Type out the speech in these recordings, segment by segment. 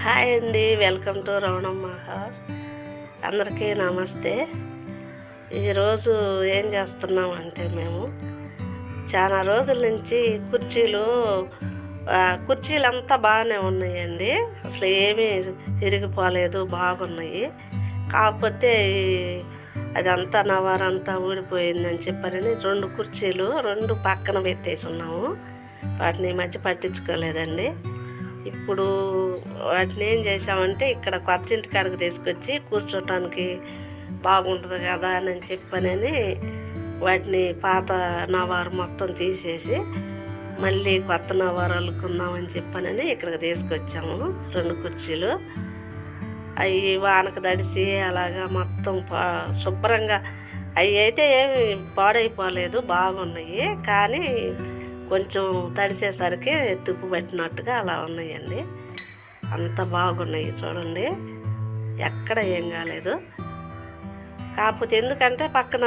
Hi అండి, welcome to Ravanamma house. అందరికీ నమస్తే. ఈరోజు ఏం చేస్తున్నామంటే మేము చాలా రోజుల నుంచి కుర్చీలంతా బాగానే ఉన్నాయండి. అసలు ఏమీ ఇరిగిపోలేదు, బాగున్నాయి. కాకపోతే అదంతా నవారంతా ఊడిపోయిందని చెప్పని రెండు పక్కన పెట్టేసి ఉన్నాము. వాటిని ఈ మధ్య పట్టించుకోలేదండి. ఇప్పుడు వాటిని ఏం చేసామంటే ఇక్కడ కొత్త ఇంటి కాడకు తీసుకొచ్చి కూర్చోటానికి బాగుంటుంది కదా అని చెప్పనని వాటిని పాత నవారు మొత్తం తీసేసి మళ్ళీ కొత్త నవారు అల్లుకుందామని చెప్పనని ఇక్కడికి తీసుకొచ్చాము. 2 కుర్చీలు అవి వానకు తడిసి అలాగా మొత్తం శుభ్రంగా అవి అయితే ఏమి పాడైపోలేదు, బాగున్నాయి. కానీ కొంచెం తడిసేసరికి తుప్పు పెట్టినట్టుగా అలా ఉన్నాయండి. అంత బాగున్నాయి చూడండి, ఎక్కడ ఏం కాలేదు. కాకపోతే ఎందుకంటే పక్కన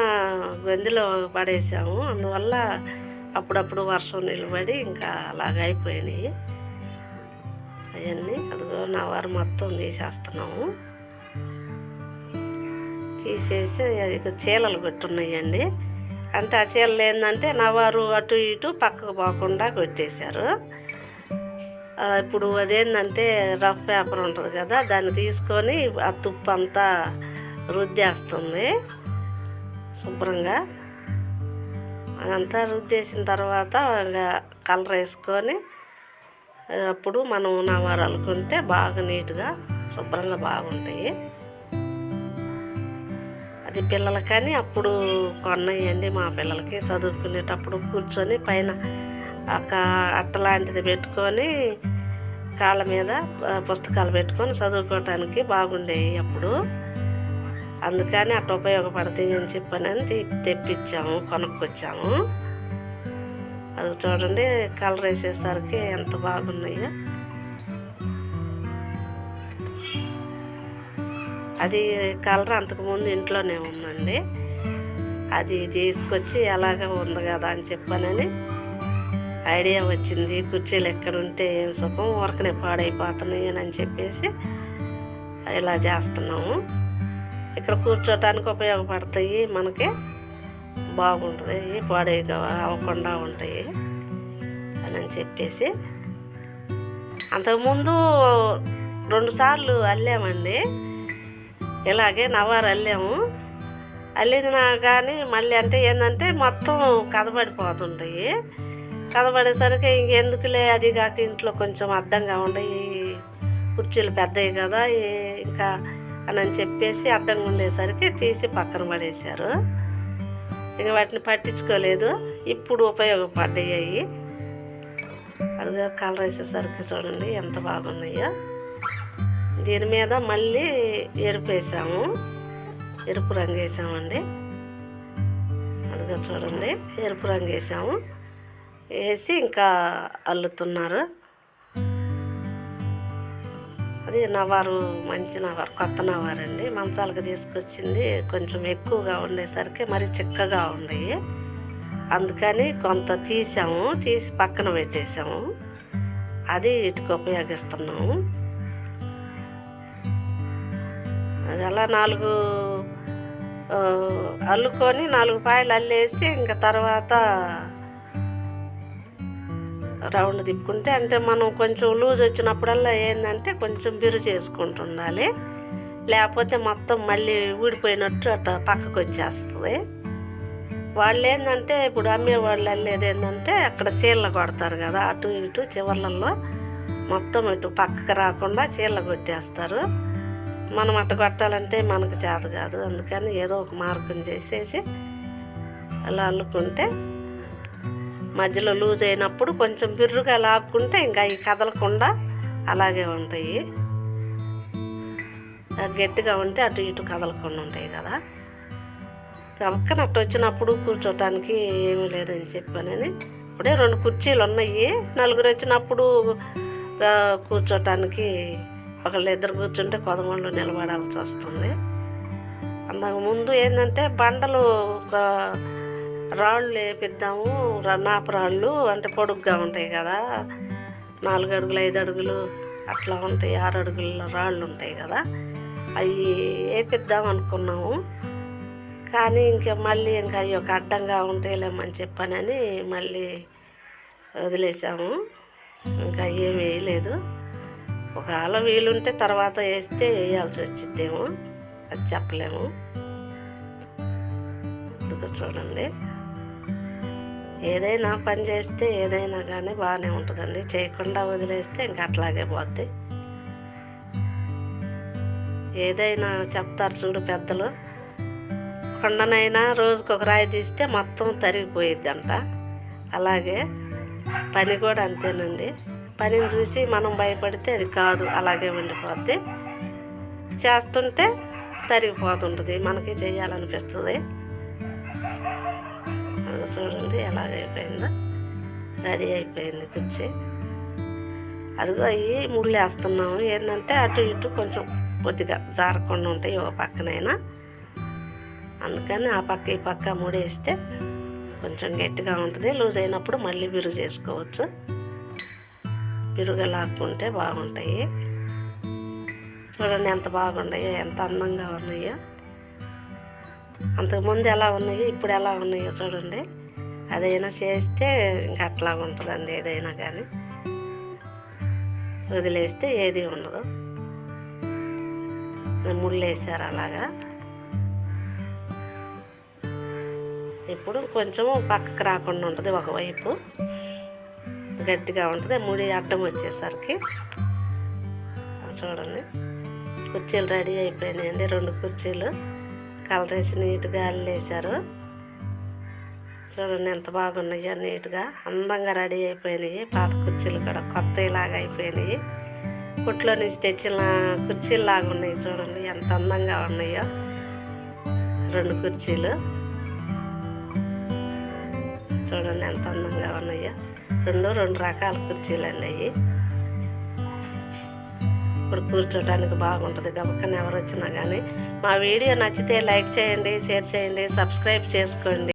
గందిలో పడేసాము, అందువల్ల అప్పుడప్పుడు వర్షం నిలబడి ఇంకా అలాగ అయిపోయినాయి అవన్నీ. అదిగో నవారు మొత్తం తీసేస్తున్నాము. తీసేసి అది చీలలు కొట్టున్నాయండి. అంటే ఆ చీరలు ఏంటంటే నవారు అటు ఇటు పక్కకు పోకుండా కొట్టేశారు. ఇప్పుడు అదేంటంటే రఫ్ పేపర్ ఉంటుంది కదా, దాన్ని తీసుకొని ఆ తుప్పు అంతా రుద్దేస్తుంది శుభ్రంగా. అదంతా రుద్దేసిన తర్వాత కలర్ వేసుకొని అప్పుడు మనం నవారు అల్లుకుంటే బాగా నీట్గా శుభ్రంగా బాగుంటాయి. అది పిల్లలకని అప్పుడు కొన్నాయండి. మా పిల్లలకి చదువుకునేటప్పుడు కూర్చొని పైన ఒక అట్టలాంటిది పెట్టుకొని కాళ్ళ మీద పుస్తకాలు పెట్టుకొని చదువుకోవటానికి బాగుండేవి అప్పుడు. అందుకని అట్ట ఉపయోగపడతాయి అని చెప్పని తెప్పించాము, కొనుక్కొచ్చాము. అది చూడండి, కలర్ వేసేసరికి ఎంత బాగున్నాయో. అది కలర్ అంతకుముందు ఇంట్లోనే ఉందండి. అది తీసుకొచ్చి అలాగే ఉంది కదా అని చెప్పనని ఐడియా వచ్చింది. కుర్చీలు ఎక్కడుంటే ఏం సుఖం, ఊరకనే పాడైపోతున్నాయి అని చెప్పేసి ఇలా చేస్తున్నాము. ఇక్కడ కూర్చోటానికి ఉపయోగపడతాయి, మనకి బాగుంటుంది, పాడై అవ్వకుండా ఉంటాయి అని చెప్పేసి అంతకుముందు 2 సార్లు అల్లామండి. ఇలాగే నవారు అల్లినా కానీ మళ్ళీ అంటే ఏంటంటే మొత్తం కదబడిపోతుంటాయి. కదబడేసరికి ఇంకెందుకులే, అది కాక ఇంట్లో కొంచెం అడ్డంగా ఉండయి, కుర్చీలు పెద్దవి కదా ఇంకా అని చెప్పేసి అడ్డంగా ఉండేసరికి తీసి పక్కన పడేశారు. ఇక వాటిని పట్టించుకోలేదు. ఇప్పుడు ఉపయోగపడ్డాయి. అదిగా కలర్ వేసేసరికి చూడండి ఎంత బాగున్నాయో. దీని మీద మళ్ళీ ఎరుపు వేసాము, ఎరుపు రంగు వేసామండి. అదిగా చూడండి, ఎరుపు రంగు వేసాము. వేసి ఇంకా అల్లుతున్నారు. అది నవారు, మంచి నవారు, కొత్త నవారు అండి. మంచాలకు తీసుకొచ్చింది కొంచెం ఎక్కువగా ఉండేసరికి మరి చిక్కగా ఉండేవి. అందుకని కొంత తీసి పక్కన పెట్టేసాము. అది వీటికి ఉపయోగిస్తున్నాము. అది అలా 4 అల్లుకొని 4 పాయలు అల్లేసి ఇంకా తర్వాత రౌండ్ తిప్పుకుంటే, అంటే మనం కొంచెం లూజ్ వచ్చినప్పుడల్లా ఏంటంటే కొంచెం బిరు చేసుకుంటుండాలి, లేకపోతే మొత్తం మళ్ళీ ఊడిపోయినట్టు అట్లా పక్కకు వచ్చేస్తుంది. వాళ్ళు ఏంటంటే ఇప్పుడు అమ్మేవాళ్ళు అల్లేది ఏంటంటే అక్కడ చీరలు కొడతారు కదా, అటు ఇటు చివర్లలో మొత్తం ఇటు పక్కకు రాకుండా చీరలు కొట్టేస్తారు. మనం అట్ట కొట్టాలంటే మనకు చేత కాదు. అందుకని ఏదో ఒక మార్గం చేసేసి అలా అల్లుకుంటే మధ్యలో లూజ్ అయినప్పుడు కొంచెం బిర్రుగా లాక్కుంటే ఇంకా అవి కదలకుండా అలాగే ఉంటాయి. గట్టిగా ఉంటే అటు ఇటు కదలకుండా ఉంటాయి కదా. పక్కన అట్టు వచ్చినప్పుడు కూర్చోటానికి ఏమీ లేదని చెప్పానని ఇప్పుడే 2 కుర్చీలు ఉన్నాయి. 4 వచ్చినప్పుడు కూర్చోటానికి 1-2 కూర్చుంటే కొదమళ్ళు నిలబడాల్సి వస్తుంది. అంతకుముందు ఏంటంటే బండలు రాళ్ళు వేపిద్దాము, నాపరాళ్ళు అంటే పొడుగ్గా ఉంటాయి కదా, 4 అడుగులు 5 అడుగులు అట్లా ఉంటాయి 6 అడుగుల రాళ్ళు ఉంటాయి కదా, అవి వేపిద్దాం అనుకున్నాము. కానీ ఇంకా మళ్ళీ ఇంకా అవి ఒక అడ్డంగా ఉంటాయిలేమని చెప్పానని మళ్ళీ వదిలేసాము. ఇంకా ఏం వేయలేదు. ఒకవేళ వీలుంటే తర్వాత వేస్తే వేయాల్సి వచ్చిద్దేమో, అది చెప్పలేము. అందుకు చూడండి, ఏదైనా పని చేస్తే ఏదైనా కానీ బాగానే ఉంటుందండి. చేయకుండా వదిలేస్తే ఇంకా అట్లాగే పోద్ది. ఏదైనా చెప్తారు చూడు పెద్దలు, కొండనైనా రోజుకు ఒక రాయి తీస్తే మొత్తం తరిగిపోయిద్దంట. అలాగే పని కూడా అంతేనండి. పనిని చూసి మనం భయపడితే అది కాదు, అలాగే ఉండిపోద్ది. చేస్తుంటే తరిగిపోతుంటుంది, మనకి చేయాలనిపిస్తుంది. అది చూడండి ఎలాగైపోయిందో, రెడీ అయిపోయింది కుర్చీ. అదిగో అవి ముళ్ళు వేస్తున్నాము. ఏంటంటే అటు ఇటు కొంచెం కొద్దిగా జారకుండా ఉంటాయి ఒక పక్కనైనా, అందుకని ఆ పక్క ఈ పక్క ముడేస్తే కొంచెం గట్టిగా ఉంటుంది. లూజ్ అయినప్పుడు మళ్ళీ బిరుగు చేసుకోవచ్చు. బిరుగా లాక్కుంటే బాగుంటాయి. చూడండి ఎంత బాగున్నాయో, ఎంత అందంగా ఉన్నాయో. అంతకుముందు ఎలా ఉన్నాయో ఇప్పుడు ఎలా ఉన్నాయో చూడండి. అదైనా చేస్తే ఇంకా అట్లా ఉంటుందండి. ఏదైనా కానీ వదిలేస్తే ఏది ఉండదు. ముళ్ళు వేసారు అలాగా. ఇప్పుడు కొంచెము పక్కకు రాకుండా ఉంటుంది, ఒకవైపు గట్టిగా ఉంటుంది. ముడి అడ్డం వచ్చేసరికి చూడండి. కుర్చీలు రెడీ అయిపోయినాయండి. 2 కుర్చీలు కలర్ వేసి నీట్గా అల్లేసారు. చూడండి ఎంత బాగున్నాయో, నీట్గా అందంగా రెడీ అయిపోయినాయి. పాత కుర్చీలు కూడా కొత్త ఇలాగా అయిపోయినాయి. కుట్లో నుంచి తెచ్చిన కుర్చీలాగా ఉన్నాయి. చూడండి ఎంత అందంగా ఉన్నాయో 2 కుర్చీలు. చూడండి ఎంత అందంగా ఉన్నాయో. 2 రకాల కుర్చీలు అండి అవి. ఇప్పుడు కూర్చోడానికి బాగుంటుంది. గబక్కన ఎవరు వచ్చినా కానీ. మా వీడియో నచ్చితే లైక్ చేయండి, షేర్ చేయండి, సబ్స్క్రైబ్ చేసుకోండి.